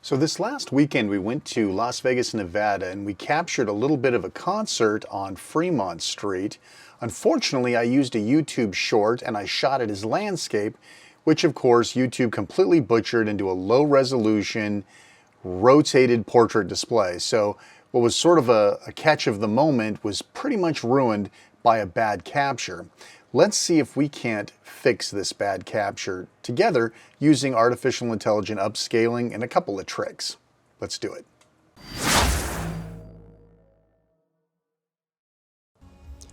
So this last weekend we went to Las Vegas, Nevada, and we captured a little bit of a concert on Fremont Street. Unfortunately, I used a YouTube short and I shot it as landscape, which of course YouTube completely butchered into a low resolution, rotated portrait display. So what was sort of a catch of the moment was pretty much ruined by a bad capture. Let's see if we can't fix this bad capture together using artificial intelligence upscaling and a couple of tricks. Let's do it.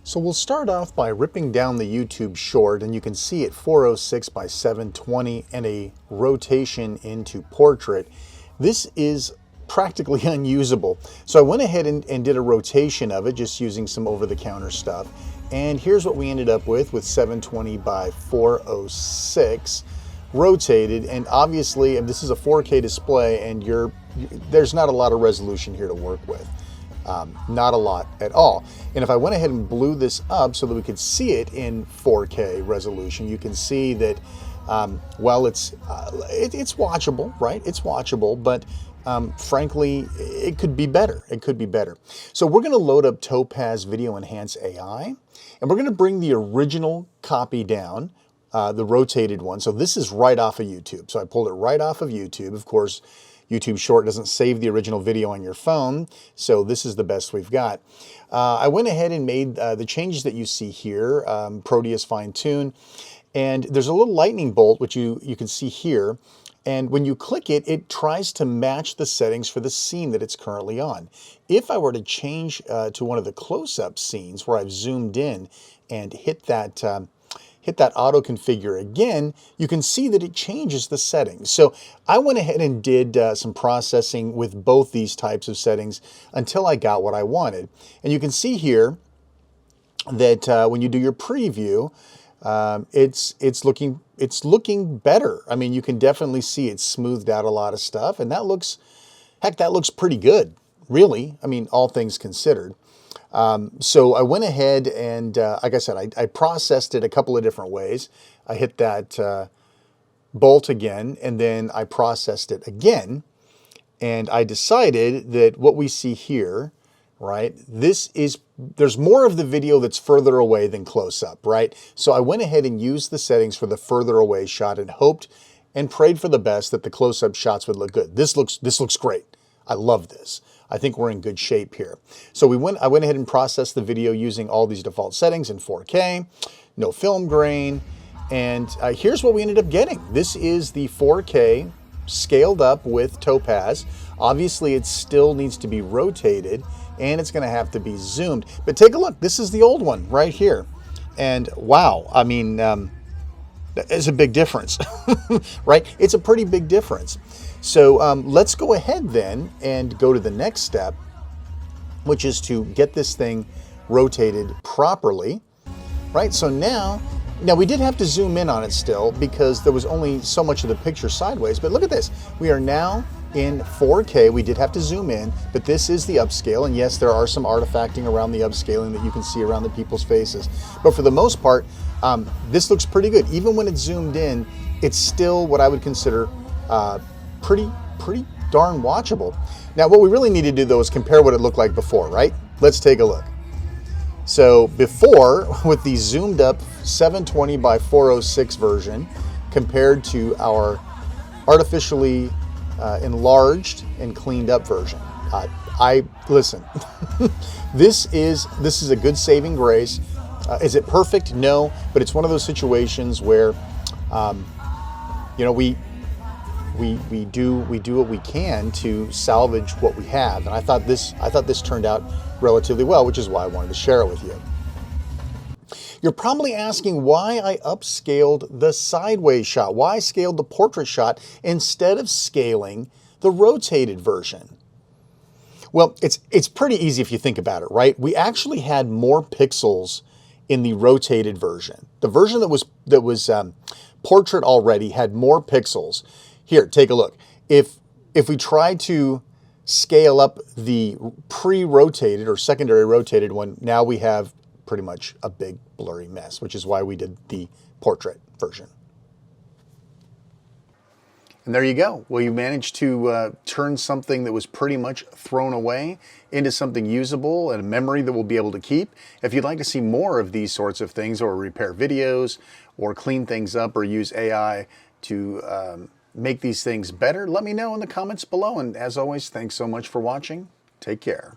So we'll start off by ripping down the YouTube short, and you can see it 406 by 720 and a rotation into portrait. This is practically unusable. So I went ahead and did a rotation of it just using some over-the-counter stuff. And here's what we ended up with 720 by 406 rotated. And obviously, this is a 4K display, and there's not a lot of resolution here to work with. Not a lot at all. And if I went ahead and blew this up so that we could see it in 4K resolution, you can see that, well, it's watchable, right? It's watchable, but frankly, it could be better. It could be better. So we're going to load up Topaz Video Enhance AI, and we're going to bring the original copy down, the rotated one. So this is right off of YouTube. So I pulled it right off of YouTube. Of course, YouTube Short doesn't save the original video on your phone, so this is the best we've got. I went ahead and made the changes that you see here, Proteus Fine Tune, and there's a little lightning bolt, which you can see here. And when you click it, it tries to match the settings for the scene that it's currently on. If I were to change to one of the close-up scenes where I've zoomed in and hit that auto configure again, you can see that it changes the settings. So I went ahead and did some processing with both these types of settings until I got what I wanted. And you can see here that when you do your preview, it's looking better. I mean, you can definitely see it's smoothed out a lot of stuff, and that looks pretty good, really. I mean, all things considered. So I went ahead and, like I said, I processed it a couple of different ways. I hit that bolt again, and then I processed it again, and I decided that what we see here, right, there's more of the video that's further away than close up, right? So I went ahead and used the settings for the further away shot and hoped and prayed for the best that the close-up shots would look good. This looks great. I love this. I think we're in good shape here. So I went ahead and processed the video using all these default settings in 4K, no film grain, and here's what we ended up getting. This is the 4K scaled up with Topaz. Obviously, it still needs to be rotated, and it's going to have to be zoomed. But take a look. This is the old one right here. And wow, I mean, it's a big difference, right? It's a pretty big difference. So let's go ahead then and go to the next step, which is to get this thing rotated properly, right? So now we did have to zoom in on it still because there was only so much of the picture sideways, but look at this. We are now in 4K. We did have to zoom in, but this is the upscale, and yes, there are some artifacting around the upscaling that you can see around the people's faces. But for the most part, this looks pretty good. Even when it's zoomed in, it's still what I would consider pretty darn watchable. Now, what we really need to do though is compare what it looked like before, right? Let's take a look. So before, with the zoomed up 720 by 406 version compared to our artificially enlarged and cleaned up version. Listen, this is a good saving grace. Is it perfect? No, but it's one of those situations where, you know, we do what we can to salvage what we have, and I thought this turned out relatively well, which is why I wanted to share it with you. You're probably asking why I upscaled the sideways shot, why I scaled the portrait shot instead of scaling the rotated version. Well, it's pretty easy if you think about it, right? We actually had more pixels in the rotated version. The version that was portrait already had more pixels. Here, take a look. If we try to scale up the pre-rotated or secondary rotated one, now we have pretty much a big blurry mess, which is why we did the portrait version. And there you go. Well, you managed to turn something that was pretty much thrown away into something usable and a memory that we'll be able to keep. If you'd like to see more of these sorts of things, or repair videos, or clean things up, or use AI to make these things better, let me know in the comments below. And as always, thanks so much for watching. Take care.